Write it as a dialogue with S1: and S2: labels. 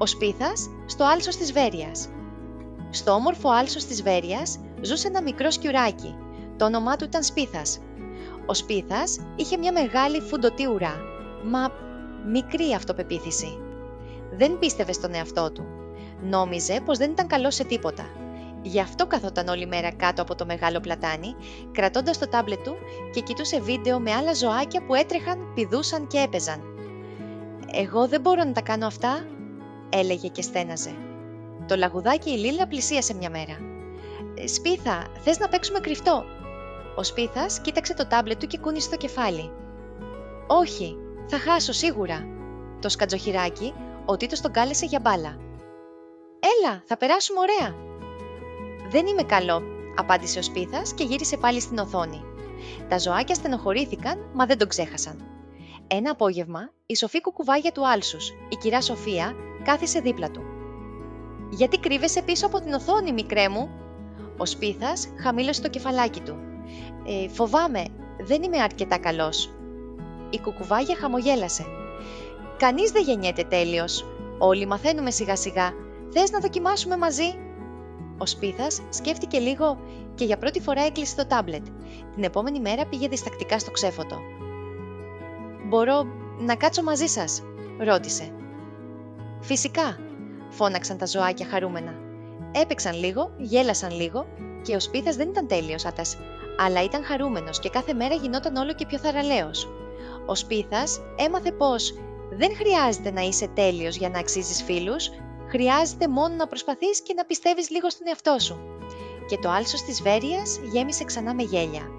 S1: Ο Σπίθας στο άλσος της Βέρειας. Στο όμορφο άλσος της Βέρειας ζούσε ένα μικρό σκιουράκι. Το όνομά του ήταν Σπίθας. Ο Σπίθας είχε μια μεγάλη φουντωτή ουρά, μα μικρή αυτοπεποίθηση. Δεν πίστευε στον εαυτό του. Νόμιζε πως δεν ήταν καλός σε τίποτα. Γι' αυτό καθόταν όλη μέρα κάτω από το μεγάλο πλατάνι, κρατώντας το τάμπλετ του και κοιτούσε βίντεο με άλλα ζωάκια που έτρεχαν, πηδούσαν και έπαιζαν. «Εγώ δεν μπορώ να τα κάνω αυτά», έλεγε και στέναζε. Το λαγουδάκι η Λίλα πλησίασε μια μέρα. «Σπίθα, θες να παίξουμε κρυφτό?» Ο Σπίθας κοίταξε το τάμπλετ του και κούνησε το κεφάλι. «Όχι, θα χάσω σίγουρα». Το σκατζοχυράκι, ο Τίτος τον κάλεσε για μπάλα. «Έλα, θα περάσουμε ωραία». «Δεν είμαι καλό», απάντησε ο Σπίθας και γύρισε πάλι στην οθόνη. Τα ζωάκια στενοχωρήθηκαν, μα δεν τον ξέχασαν. Ένα απόγευμα, η σοφή κουκουβάγια του άλσους, η κυρά Σοφία, κάθισε δίπλα του. «Γιατί κρύβεσαι πίσω από την οθόνη, μικρέ μου?» Ο Σπίθας χαμήλωσε το κεφαλάκι του. «Φοβάμαι, δεν είμαι αρκετά καλός». Η κουκουβάγια χαμογέλασε. «Κανείς δεν γεννιέται τέλειος. Όλοι μαθαίνουμε σιγά σιγά. Θες να δοκιμάσουμε μαζί?» Ο Σπίθας σκέφτηκε λίγο και για πρώτη φορά έκλεισε το τάμπλετ. Την επόμενη μέρα πήγε διστακτικά στο ξέφωτο. «Μπορώ να κάτσω μαζί σας?» ρώτησε. «Φυσικά», φώναξαν τα ζωάκια χαρούμενα. Έπαιξαν λίγο, γέλασαν λίγο και ο Σπίθας δεν ήταν τέλειος άτας, αλλά ήταν χαρούμενος και κάθε μέρα γινόταν όλο και πιο θαραλέος. Ο Σπίθας έμαθε πως δεν χρειάζεται να είσαι τέλειος για να αξίζεις φίλους, χρειάζεται μόνο να προσπαθείς και να πιστεύεις λίγο στον εαυτό σου. Και το άλσος της Βέρειας γέμισε ξανά με γέλια.